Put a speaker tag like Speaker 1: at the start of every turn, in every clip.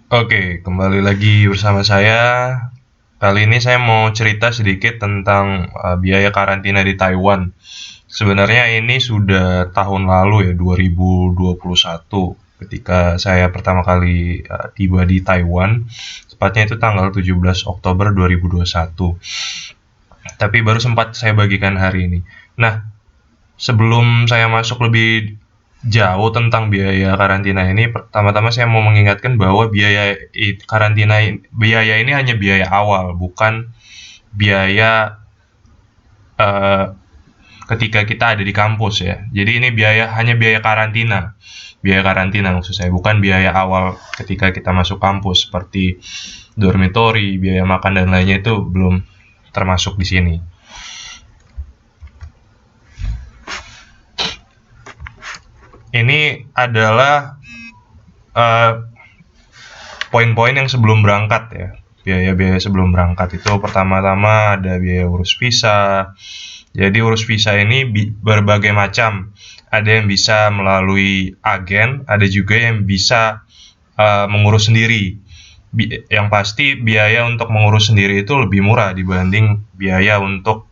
Speaker 1: Oke, kembali lagi bersama saya. Kali ini saya mau cerita sedikit tentang biaya karantina di Taiwan. Sebenarnya ini sudah tahun lalu ya, 2021, ketika saya pertama kali tiba di Taiwan. Tepatnya itu tanggal 17 Oktober 2021. Tapi baru sempat saya bagikan hari ini. Nah, sebelum saya masuk lebih jauh tentang biaya karantina ini, pertama-tama saya mau mengingatkan bahwa biaya ini hanya biaya awal, bukan biaya eh, ketika kita ada di kampus ya. Jadi ini hanya biaya karantina maksud saya, bukan biaya awal ketika kita masuk kampus seperti dormitory, biaya makan dan lainnya itu belum termasuk di sini. Ini adalah eh, poin-poin yang sebelum berangkat ya. Biaya-biaya sebelum berangkat itu pertama-tama ada biaya urus visa. Jadi urus visa ini berbagai macam. Ada yang bisa melalui agen, ada juga yang bisa mengurus sendiri. Yang pasti biaya untuk mengurus sendiri itu lebih murah dibanding biaya untuk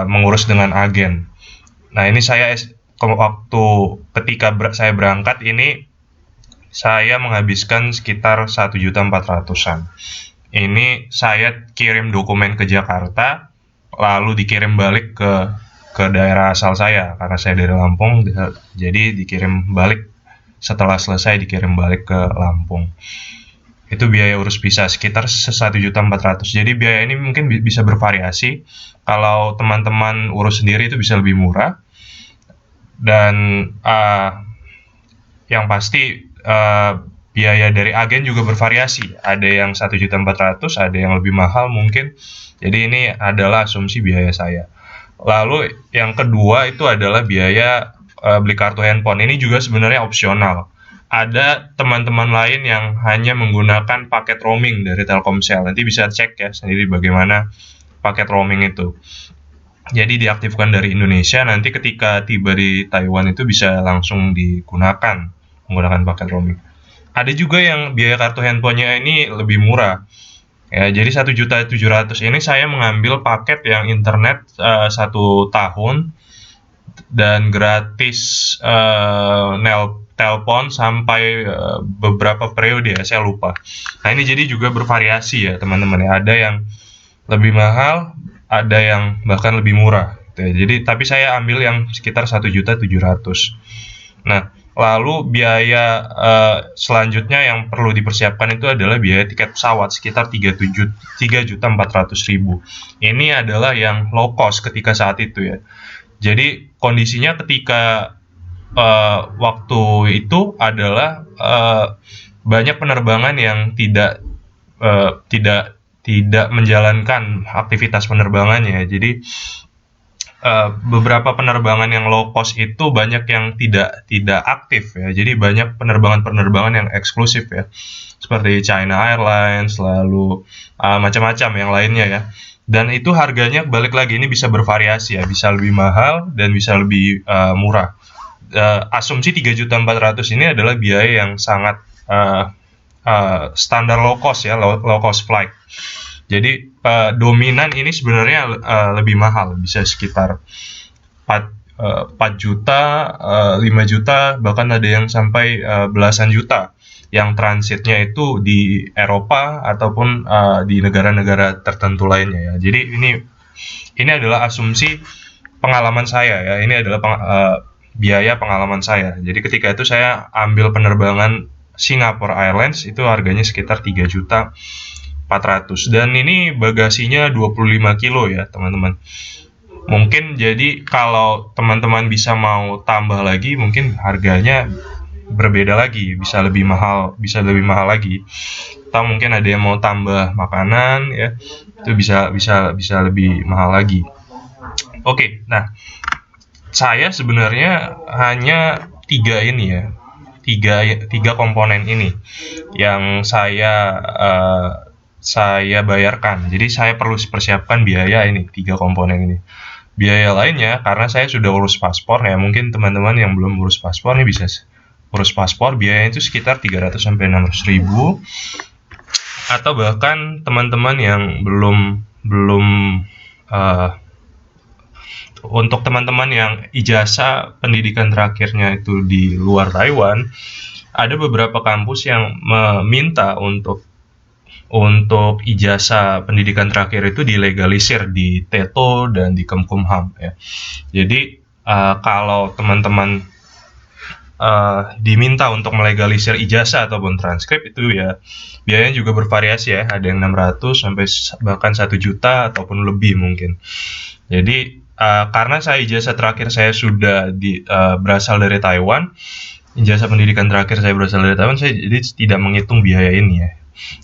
Speaker 1: mengurus dengan agen. Nah, ini waktu ketika saya berangkat ini saya menghabiskan sekitar 1.400.000-an. Ini saya kirim dokumen ke Jakarta, lalu dikirim balik ke daerah asal saya karena saya dari Lampung, jadi dikirim balik setelah selesai dikirim balik ke Lampung. Itu biaya urus visa sekitar 1.400.000. Jadi biaya ini mungkin bisa bervariasi. Kalau teman-teman urus sendiri itu bisa lebih murah, dan yang pasti biaya dari agen juga bervariasi. Ada yang 1.400.000, ada yang lebih mahal mungkin. Jadi ini adalah asumsi biaya saya. Lalu yang kedua itu adalah biaya beli kartu handphone. Ini juga sebenarnya opsional. Ada teman-teman lain yang hanya menggunakan paket roaming dari Telkomsel. Nanti bisa cek ya sendiri bagaimana paket roaming itu. Jadi diaktifkan dari Indonesia, nanti ketika tiba di Taiwan itu bisa langsung digunakan menggunakan paket roaming. Ada juga yang biaya kartu handphonenya ini lebih murah. Ya, jadi 1.700.000 ini saya mengambil paket yang internet 1 tahun dan gratis telepon sampai beberapa periode ya, saya lupa. Nah, ini jadi juga bervariasi ya teman-teman ya. Ada yang lebih mahal, ada yang bahkan lebih murah. Jadi tapi saya ambil yang sekitar 1.700.000. Nah, lalu biaya selanjutnya yang perlu dipersiapkan itu adalah biaya tiket pesawat sekitar 3.400.000. Ini adalah yang low cost ketika saat itu ya. Jadi kondisinya ketika waktu itu adalah banyak penerbangan yang tidak menjalankan aktivitas penerbangannya. Jadi beberapa penerbangan yang low cost itu banyak yang tidak aktif ya. Jadi banyak penerbangan-penerbangan yang eksklusif ya. Seperti China Airlines, lalu macam-macam yang lainnya ya. Dan itu harganya balik lagi ini bisa bervariasi ya, bisa lebih mahal dan bisa lebih murah. Asumsi 3.400.000 ini adalah biaya yang sangat standar low cost ya, low cost flight. Jadi dominan ini sebenarnya lebih mahal, bisa sekitar 4 juta, 5 juta, bahkan ada yang sampai belasan juta. Yang transitnya itu di Eropa ataupun di negara-negara tertentu lainnya ya. Jadi ini adalah asumsi pengalaman saya ya. Ini adalah biaya pengalaman saya. Jadi ketika itu saya ambil penerbangan Singapore Airlines, itu harganya sekitar 3.400.000, dan ini bagasinya 25 kilo ya teman-teman. Mungkin jadi kalau teman-teman bisa mau tambah lagi, mungkin harganya berbeda lagi, bisa lebih mahal lagi. Atau mungkin ada yang mau tambah makanan ya, itu bisa lebih mahal lagi. Oke, nah saya sebenarnya hanya tiga komponen ini yang saya bayarkan. Jadi saya perlu persiapkan biaya ini, 3 komponen ini. Biaya lainnya karena saya sudah urus paspor ya, mungkin teman-teman yang belum urus paspor ini bisa urus paspor, biayanya itu sekitar 300 sampai 600 ribu. Atau bahkan teman-teman yang belum untuk teman-teman yang ijazah pendidikan terakhirnya itu di luar Taiwan, ada beberapa kampus yang meminta untuk ijazah pendidikan terakhir itu dilegalisir di TETO dan di Kemkumham ya. Jadi kalau teman-teman diminta untuk melegalisir ijazah ataupun transkrip, itu ya biayanya juga bervariasi ya, ada yang 600 sampai bahkan 1 juta ataupun lebih mungkin. Jadi karena ijazah terakhir saya sudah berasal dari Taiwan, ijazah pendidikan terakhir saya berasal dari Taiwan, saya jadi tidak menghitung biaya ini ya.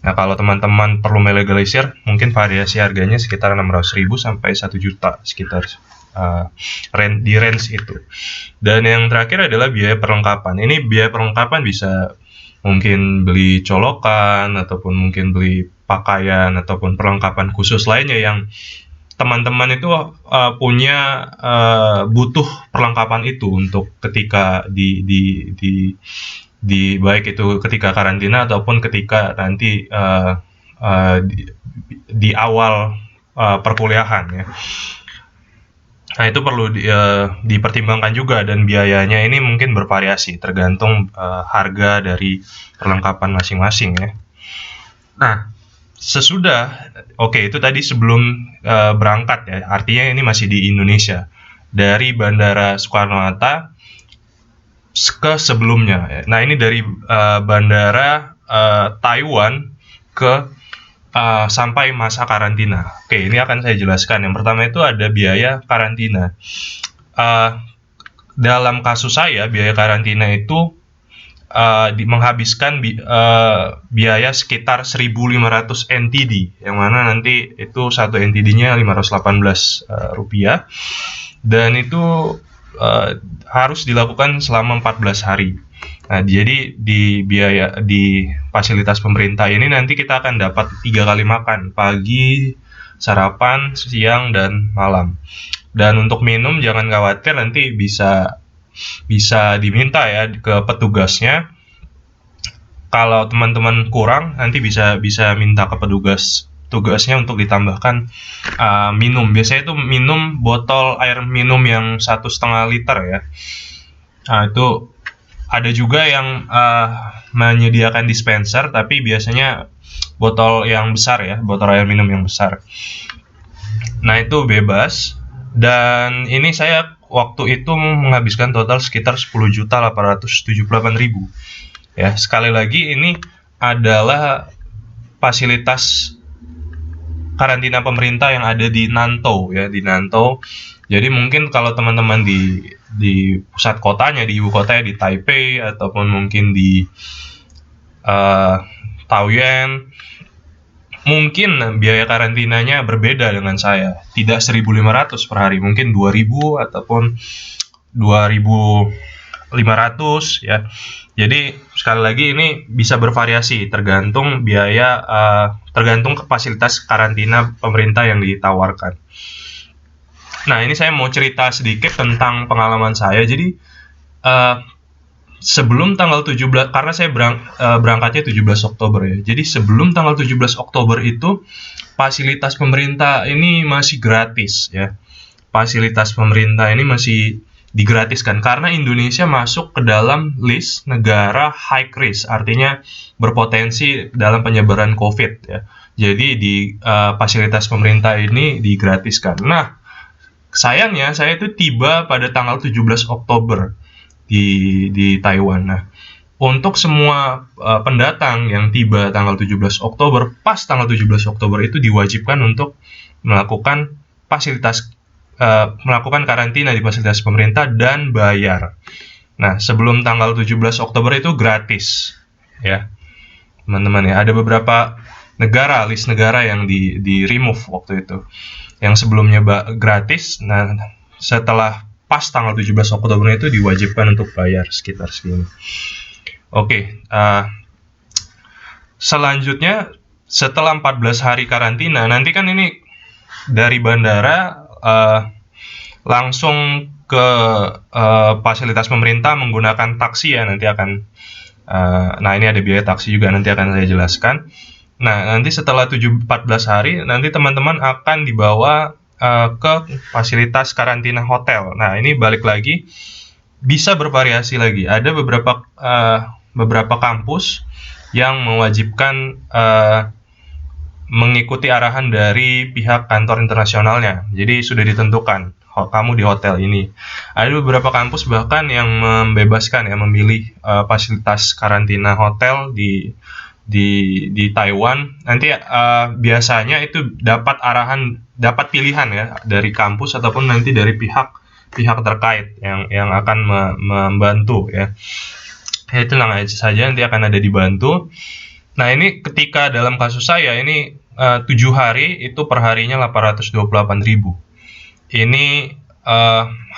Speaker 1: Nah, kalau teman-teman perlu melegalisir, mungkin variasi harganya sekitar 600 ribu sampai 1 juta, sekitar di range itu. Dan yang terakhir adalah biaya perlengkapan. Ini biaya perlengkapan bisa mungkin beli colokan, ataupun mungkin beli pakaian, ataupun perlengkapan khusus lainnya yang teman-teman itu punya butuh perlengkapan itu untuk ketika baik itu ketika karantina ataupun ketika nanti di awal perkuliahan ya. Nah, itu perlu dipertimbangkan juga, dan biayanya ini mungkin bervariasi tergantung harga dari perlengkapan masing-masing ya. Nah, itu tadi sebelum berangkat ya, artinya ini masih di Indonesia, dari Bandara Soekarno-Hatta ke sebelumnya. Nah, ini dari bandara Taiwan ke sampai masa karantina. Oke, ini akan saya jelaskan. Yang pertama itu ada biaya karantina. Dalam kasus saya, biaya karantina itu menghabiskan biaya sekitar 1.500 NTD, yang mana nanti itu satu NTD-nya 518 rupiah, dan itu harus dilakukan selama 14 hari. Nah, jadi di fasilitas pemerintah ini nanti kita akan dapat 3 kali makan, pagi, sarapan, siang, dan malam. Dan untuk minum jangan khawatir, nanti bisa diminta ya ke petugasnya. Kalau teman-teman kurang, nanti bisa minta ke tugasnya untuk ditambahkan minum. Biasanya itu minum botol air minum yang 1,5 liter ya. Nah, itu ada juga yang menyediakan dispenser, tapi biasanya botol yang besar ya, botol air minum yang besar. Nah, itu bebas. Dan ini saya waktu itu menghabiskan total sekitar 10.878.000. Ya, sekali lagi ini adalah fasilitas karantina pemerintah yang ada di Nantou ya, di Nantou. Jadi mungkin kalau teman-teman di pusat kotanya, di ibu kotanya di Taipei, ataupun mungkin di Taoyuan, mungkin biaya karantinanya berbeda dengan saya. Tidak 1.500 per hari, mungkin 2.000 ataupun 2.500 ya. Jadi sekali lagi ini bisa bervariasi tergantung biaya, tergantung ke fasilitas karantina pemerintah yang ditawarkan. Nah, ini saya mau cerita sedikit tentang pengalaman saya. Jadi sebelum tanggal 17, karena saya berangkatnya 17 Oktober ya. Jadi sebelum tanggal 17 Oktober itu fasilitas pemerintah ini masih gratis ya. Fasilitas pemerintah ini masih digratiskan karena Indonesia masuk ke dalam list negara high risk, artinya berpotensi dalam penyebaran COVID ya. Jadi di fasilitas pemerintah ini digratiskan. Nah, sayangnya saya itu tiba pada tanggal 17 Oktober di Taiwan. Nah, untuk semua pendatang yang tiba tanggal 17 Oktober, pas tanggal 17 Oktober itu diwajibkan untuk melakukan melakukan karantina di fasilitas pemerintah dan bayar. Nah, sebelum tanggal 17 Oktober itu gratis ya, teman-teman ya. Ada beberapa negara, list negara yang di remove waktu itu, yang sebelumnya gratis. Nah, setelah pas tanggal 17 Oktober itu diwajibkan untuk bayar sekitar segini. Oke, selanjutnya setelah 14 hari karantina, nanti kan ini dari bandara langsung ke fasilitas pemerintah menggunakan taksi ya, nanti akan nah ini ada biaya taksi juga, nanti akan saya jelaskan. Nah, nanti setelah 14 hari, nanti teman-teman akan dibawa ke fasilitas karantina hotel. Nah, ini balik lagi, bisa bervariasi lagi. Ada beberapa kampus yang mewajibkan mengikuti arahan dari pihak kantor internasionalnya. Jadi sudah ditentukan kamu di hotel ini. Ada beberapa kampus bahkan yang membebaskan ya, memilih fasilitas karantina hotel di Taiwan. Nanti biasanya itu dapat pilihan ya dari kampus ataupun nanti dari pihak terkait yang akan membantu ya. Itu tenang aja saja, nanti akan ada dibantu. Nah, ini ketika dalam kasus saya ini 7 hari itu perharinya 828.000. Ini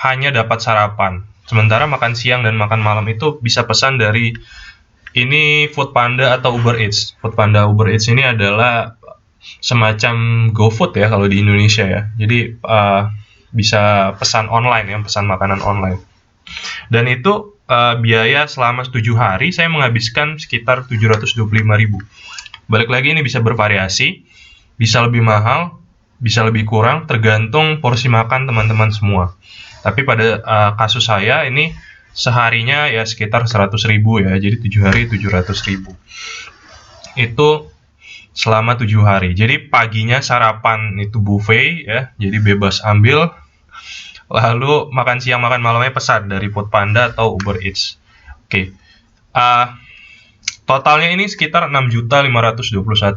Speaker 1: hanya dapat sarapan. Sementara makan siang dan makan malam itu bisa pesan dari ini Foodpanda atau Uber Eats. Foodpanda, Uber Eats ini adalah semacam GoFood ya kalau di Indonesia ya. Jadi bisa pesan online ya, pesan makanan online. Dan itu biaya selama 7 hari saya menghabiskan sekitar 725.000. Balik lagi, ini bisa bervariasi, bisa lebih mahal, bisa lebih kurang, tergantung porsi makan teman-teman semua. Tapi pada kasus saya ini seharinya ya sekitar 100.000 ya, jadi 7 hari 700.000. Itu selama 7 hari. Jadi paginya sarapan itu buffet ya, jadi bebas ambil. Lalu makan siang makan malamnya pesan dari Foodpanda atau Uber Eats. Oke. Totalnya ini sekitar 6.521.200.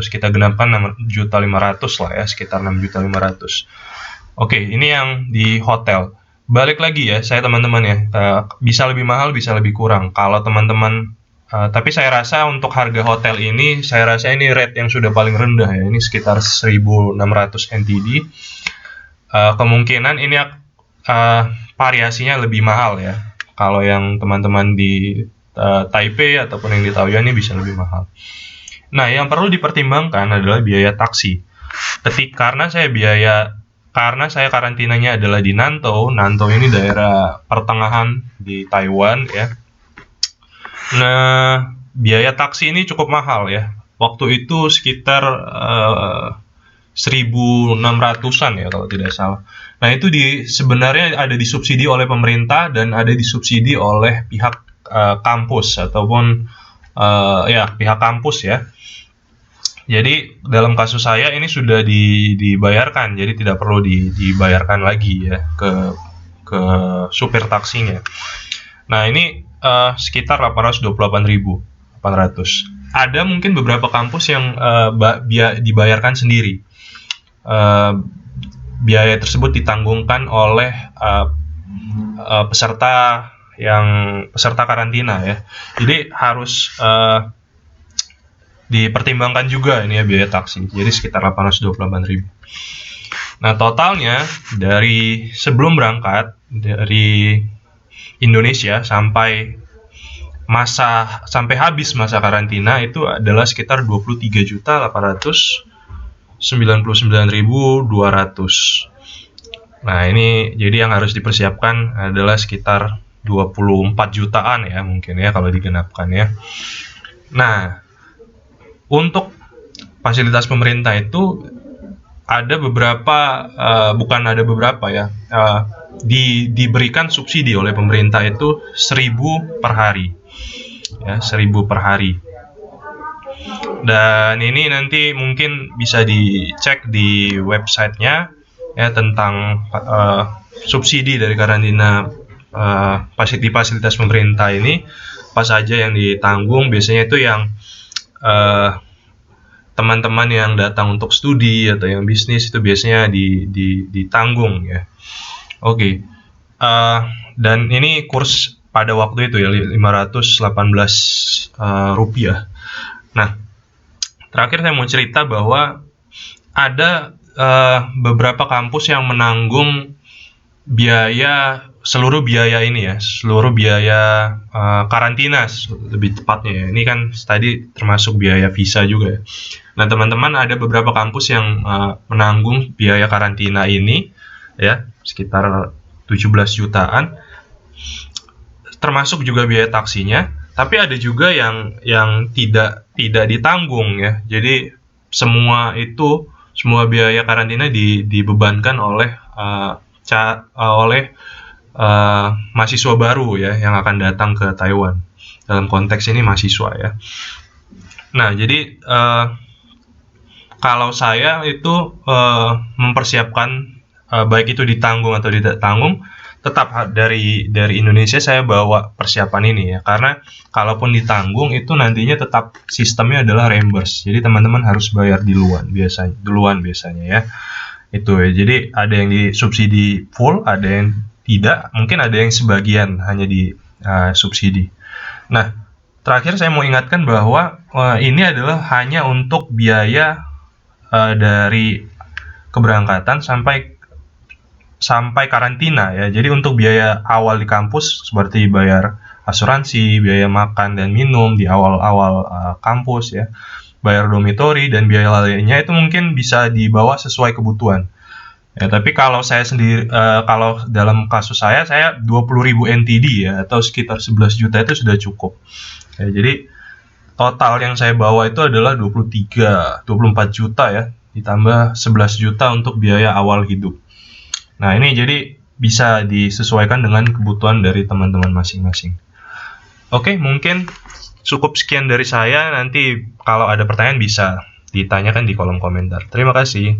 Speaker 1: Kita genapkan 6.500.000 lah ya, sekitar 6.500.000. Oke, ini yang di hotel. Balik lagi ya, saya teman-teman ya, bisa lebih mahal, bisa lebih kurang. Kalau teman-teman, tapi saya rasa untuk harga hotel ini, saya rasa ini rate yang sudah paling rendah ya. Ini sekitar 1.600 NTD. Kemungkinan ini variasinya lebih mahal ya. Kalau yang teman-teman di Taipei ataupun yang di Taoyuan ini bisa lebih mahal. Nah, yang perlu dipertimbangkan adalah biaya taksi. Karena saya karantinanya adalah di Nantou. Nantou ini daerah pertengahan di Taiwan ya. Nah, biaya taksi ini cukup mahal ya. Waktu itu sekitar 1.600-an ya kalau tidak salah. Nah, itu sebenarnya ada disubsidi oleh pemerintah dan ada disubsidi oleh pihak kampus ataupun pihak kampus ya. Jadi dalam kasus saya ini sudah dibayarkan, jadi tidak perlu dibayarkan lagi ya ke supir taksinya. Nah, ini sekitar 828.800. Ada mungkin beberapa kampus yang dibayarkan sendiri. Biaya tersebut ditanggungkan oleh peserta karantina ya. Jadi harus dipertimbangkan juga ini ya biaya taksi. Jadi sekitar 828.000. Nah, totalnya dari sebelum berangkat dari Indonesia sampai habis masa karantina itu adalah sekitar 23.899.200. Nah, ini jadi yang harus dipersiapkan adalah sekitar 24 jutaan ya mungkin ya kalau digenapkan ya. Nah, untuk fasilitas pemerintah itu ada beberapa diberikan subsidi oleh pemerintah itu 1.000 per hari ya, 1.000 per hari. Dan ini nanti mungkin bisa dicek di websitenya ya tentang subsidi dari karantina di fasilitas pemerintah ini apa saja yang ditanggung. Biasanya itu yang teman-teman yang datang untuk studi atau yang bisnis itu biasanya ditanggung ya. Oke. Dan ini kurs pada waktu itu ya 518 rupiah. Nah, terakhir saya mau cerita bahwa ada beberapa kampus yang menanggung seluruh biaya karantina lebih tepatnya ya. Ini kan tadi termasuk biaya visa juga ya. Nah, teman-teman, ada beberapa kampus yang menanggung biaya karantina ini ya, sekitar 17 jutaan, termasuk juga biaya taksinya. Tapi ada juga yang tidak ditanggung ya. Jadi semua biaya karantina dibebankan oleh mahasiswa baru ya yang akan datang ke Taiwan. Dalam konteks ini mahasiswa ya. Nah, jadi kalau saya itu mempersiapkan baik itu ditanggung atau tidak tanggung, tetap dari Indonesia saya bawa persiapan ini ya, karena kalaupun ditanggung itu nantinya tetap sistemnya adalah reimburse. Jadi teman-teman harus bayar duluan biasanya ya. Itu ya. Jadi ada yang disubsidi full, ada yang tidak, mungkin ada yang sebagian hanya di subsidi. Nah, terakhir saya mau ingatkan bahwa ini adalah hanya untuk biaya dari keberangkatan sampai karantina ya. Jadi untuk biaya awal di kampus seperti bayar asuransi, biaya makan dan minum di awal-awal kampus ya, bayar dormitory dan biaya lainnya itu mungkin bisa dibawa sesuai kebutuhan. Ya, tapi kalau saya sendiri, kalau dalam kasus saya 20.000 NTD ya, atau sekitar 11 juta itu sudah cukup. Ya, jadi total yang saya bawa itu adalah 24 juta ya, ditambah 11 juta untuk biaya awal hidup. Nah, ini jadi bisa disesuaikan dengan kebutuhan dari teman-teman masing-masing. Oke, mungkin cukup sekian dari saya. Nanti kalau ada pertanyaan bisa ditanyakan di kolom komentar. Terima kasih.